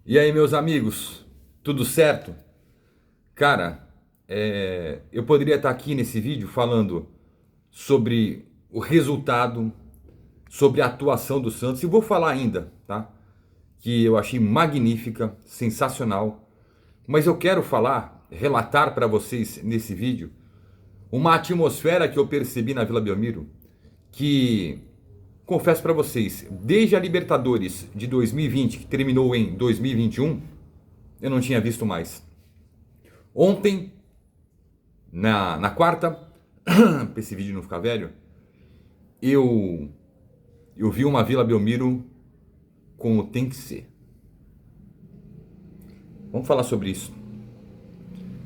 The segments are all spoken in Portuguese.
E aí, meus amigos, tudo certo? Cara, eu poderia estar aqui nesse vídeo falando sobre o resultado, sobre a atuação do Santos, e vou falar ainda, tá? Que eu achei magnífica, sensacional, mas eu quero falar, relatar para vocês nesse vídeo, uma atmosfera que eu percebi na Vila Belmiro, que, confesso para vocês, desde a Libertadores de 2020, que terminou em 2021, eu não tinha visto mais. Ontem, na quarta, para esse vídeo não ficar velho, eu, eu vi uma Vila Belmiro como tem que ser. Vamos falar sobre isso.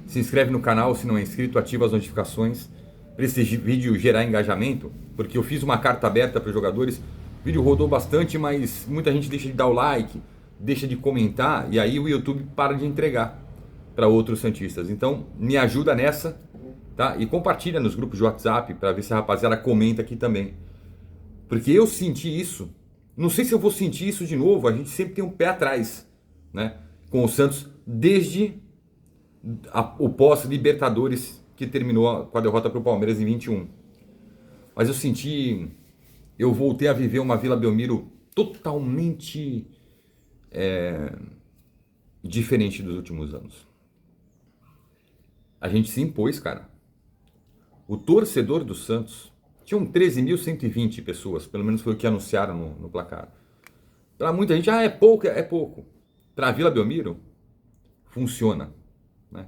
Se inscreve no canal se não é inscrito, ativa as notificações para esse vídeo gerar engajamento, porque eu fiz uma carta aberta para os jogadores. O vídeo rodou bastante, mas muita gente deixa de dar o like, deixa de comentar, e aí o YouTube para de entregar para outros santistas. Então me ajuda nessa, tá? E compartilha nos grupos de WhatsApp para ver se a rapaziada comenta aqui também. Porque eu senti isso. Não sei se eu vou sentir isso de novo. A gente sempre tem um pé atrás, né? Com o Santos desde o pós-Libertadores, que terminou com a derrota para o Palmeiras em 21. Mas eu voltei a viver uma Vila Belmiro totalmente diferente dos últimos anos. A gente se impôs, cara. O torcedor do Santos, tinham 13.120 pessoas, pelo menos foi o que anunciaram no placar. Para muita gente, é pouco, é pouco. Para a Vila Belmiro, funciona, né?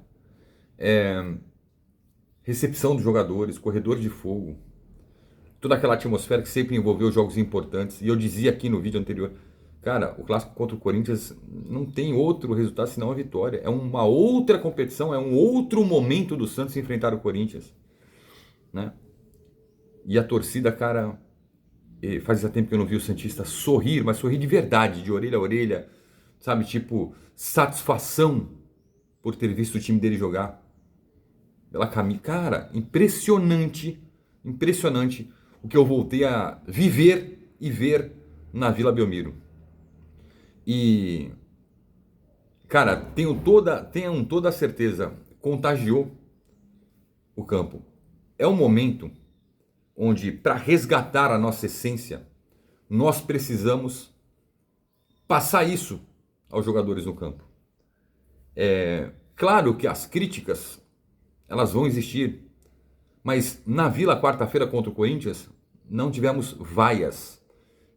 Recepção dos jogadores, corredor de fogo, toda aquela atmosfera que sempre envolveu jogos importantes. E eu dizia aqui no vídeo anterior, cara, o clássico contra o Corinthians não tem outro resultado senão a vitória. É uma outra competição, é um outro momento do Santos enfrentar o Corinthians, né? E a torcida, cara, fazia tempo que eu não vi o santista sorrir, mas sorrir de verdade, de orelha a orelha, sabe? Tipo, satisfação por ter visto o time dele jogar. Pela camisa, cara, impressionante, impressionante o que eu voltei a viver e ver na Vila Belmiro. E, cara, tenham toda a certeza, contagiou o campo. É um momento onde, para resgatar a nossa essência, nós precisamos passar isso aos jogadores no campo. Claro que as críticas, elas vão existir, mas na Vila, quarta-feira contra o Corinthians, não tivemos vaias,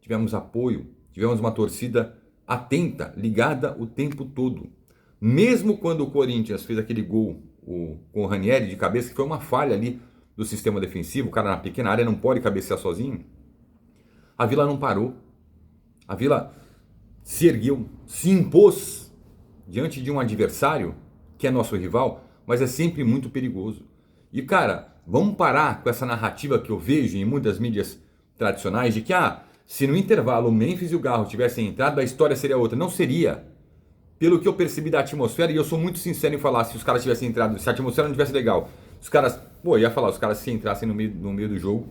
tivemos apoio, tivemos uma torcida atenta, ligada o tempo todo. Mesmo quando o Corinthians fez aquele gol com o Ranieri de cabeça, que foi uma falha ali do sistema defensivo, o cara na pequena área não pode cabecear sozinho, a Vila não parou. A Vila se ergueu, se impôs diante de um adversário que é nosso rival, mas é sempre muito perigoso. E, cara, vamos parar com essa narrativa que eu vejo em muitas mídias tradicionais de que, se no intervalo o Memphis e o Garro tivessem entrado, a história seria outra. Não seria. Pelo que eu percebi da atmosfera, e eu sou muito sincero em falar, se os caras tivessem entrado, se a atmosfera não tivesse legal, os caras, ia falar, os caras se entrassem no meio do jogo,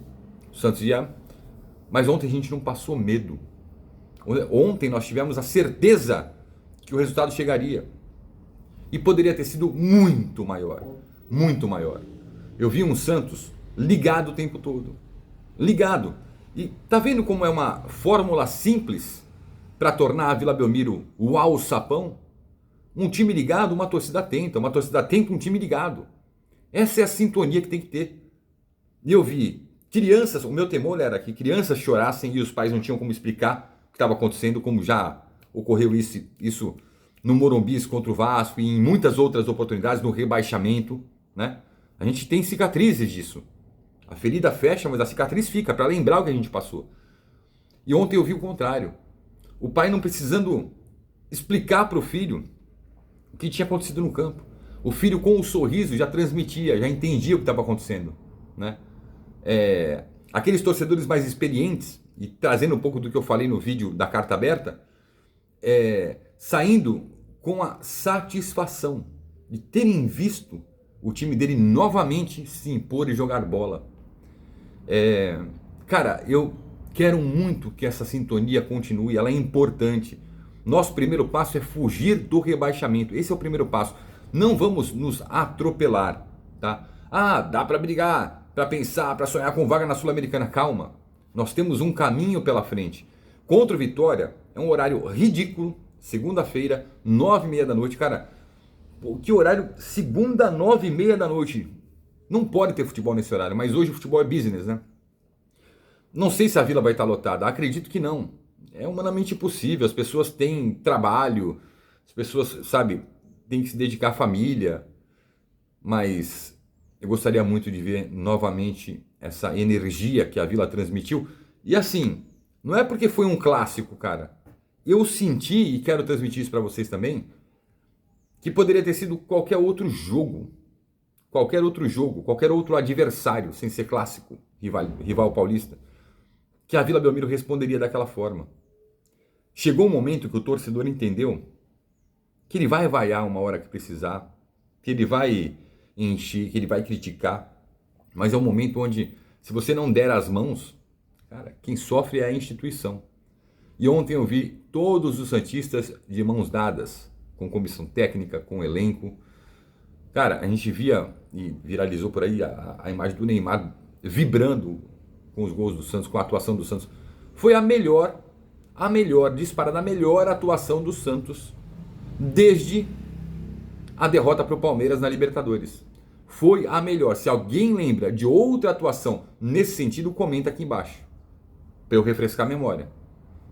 o Santos ia... Mas ontem a gente não passou medo. Ontem nós tivemos a certeza que o resultado chegaria. E poderia ter sido muito maior. Muito maior. Eu vi um Santos ligado o tempo todo. Ligado. E tá vendo como é uma fórmula simples para tornar a Vila Belmiro o alçapão? Um time ligado, uma torcida atenta. Uma torcida atenta, um time ligado. Essa é a sintonia que tem que ter. E eu vi crianças, o meu temor era que crianças chorassem e os pais não tinham como explicar o que estava acontecendo, como já ocorreu isso no Morumbi contra o Vasco e em muitas outras oportunidades no rebaixamento, né? A gente tem cicatrizes disso. A ferida fecha, mas a cicatriz fica para lembrar o que a gente passou. E ontem eu vi o contrário. O pai não precisando explicar para o filho o que tinha acontecido no campo. O filho com um sorriso já transmitia, já entendia o que estava acontecendo, né? Aqueles torcedores mais experientes, e trazendo um pouco do que eu falei no vídeo da carta aberta, saindo com a satisfação de terem visto o time dele novamente se impor e jogar bola. Cara, eu quero muito que essa sintonia continue, ela é importante. Nosso primeiro passo é fugir do rebaixamento. Esse é o primeiro passo. Não vamos nos atropelar, tá? Ah, dá para brigar, para pensar, para sonhar com vaga na Sul-Americana. Calma. Nós temos um caminho pela frente. Contra o Vitória, é um horário ridículo. Segunda-feira, 9h30 da noite. Cara, pô, que horário? Segunda, 9h30 da noite. Não pode ter futebol nesse horário, mas hoje o futebol é business, né? Não sei se a Vila vai estar lotada. Acredito que não. É humanamente impossível. As pessoas têm trabalho, as pessoas, sabe, têm que se dedicar à família. Mas eu gostaria muito de ver novamente essa energia que a Vila transmitiu. E assim, não é porque foi um clássico, cara. Eu senti, e quero transmitir isso para vocês também, que poderia ter sido qualquer outro jogo. Qualquer outro jogo, qualquer outro adversário, sem ser clássico, rival paulista, que a Vila Belmiro responderia daquela forma. Chegou um momento que o torcedor entendeu que ele vai vaiar uma hora que precisar, que ele vai encher, que ele vai criticar, mas é um momento onde, se você não der as mãos, cara, quem sofre é a instituição. E ontem eu vi todos os santistas de mãos dadas, com comissão técnica, com elenco. Cara, a gente via, e viralizou por aí, a imagem do Neymar vibrando com os gols do Santos, com a atuação do Santos. Foi a melhor, disparada, a melhor atuação do Santos desde a derrota para o Palmeiras na Libertadores. Foi a melhor. Se alguém lembra de outra atuação nesse sentido, comenta aqui embaixo, para eu refrescar a memória.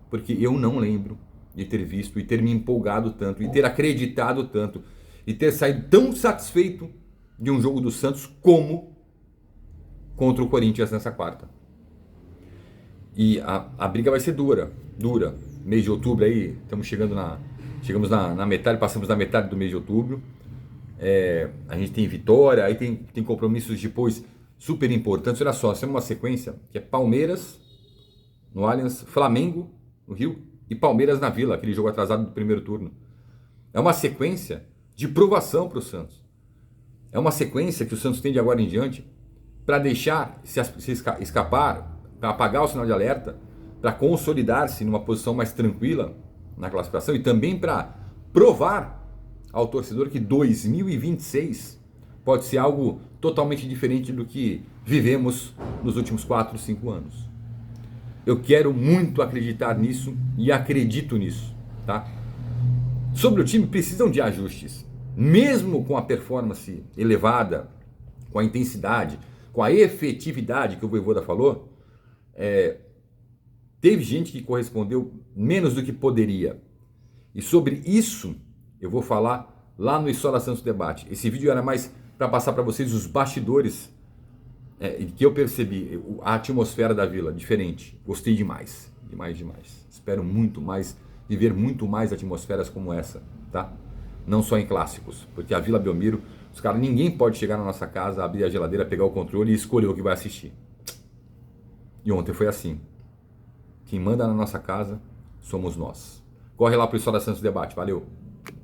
Porque eu não lembro de ter visto e ter me empolgado tanto, e ter acreditado tanto, e ter saído tão satisfeito de um jogo do Santos como contra o Corinthians nessa quarta. E a briga vai ser dura. Mês de outubro aí, chegamos na metade, passamos da metade do mês de outubro. A gente tem Vitória, aí tem compromissos depois super importantes. Olha só, temos uma sequência que é Palmeiras no Allianz, Flamengo no Rio e Palmeiras na Vila, aquele jogo atrasado do primeiro turno. É uma sequência de provação para o Santos. É uma sequência que o Santos tem de agora em diante para deixar se escapar, para apagar o sinal de alerta, para consolidar-se numa posição mais tranquila na classificação e também para provar ao torcedor que 2026 pode ser algo totalmente diferente do que vivemos nos últimos 4, 5 anos. Eu quero muito acreditar nisso e acredito nisso, tá? Sobre o time, precisam de ajustes. Mesmo com a performance elevada, com a intensidade, com a efetividade que o Vojvoda falou, teve gente que correspondeu menos do que poderia. E sobre isso eu vou falar lá no História Santos Debate. Esse vídeo era mais para passar para vocês os bastidores que eu percebi, a atmosfera da Vila, diferente. Gostei demais. Espero muito mais, viver muito mais atmosferas como essa, tá? Não só em clássicos, porque a Vila Belmiro, ninguém pode chegar na nossa casa, abrir a geladeira, pegar o controle e escolher o que vai assistir. E ontem foi assim. Quem manda na nossa casa somos nós. Corre lá pro História Santos Debate. Valeu!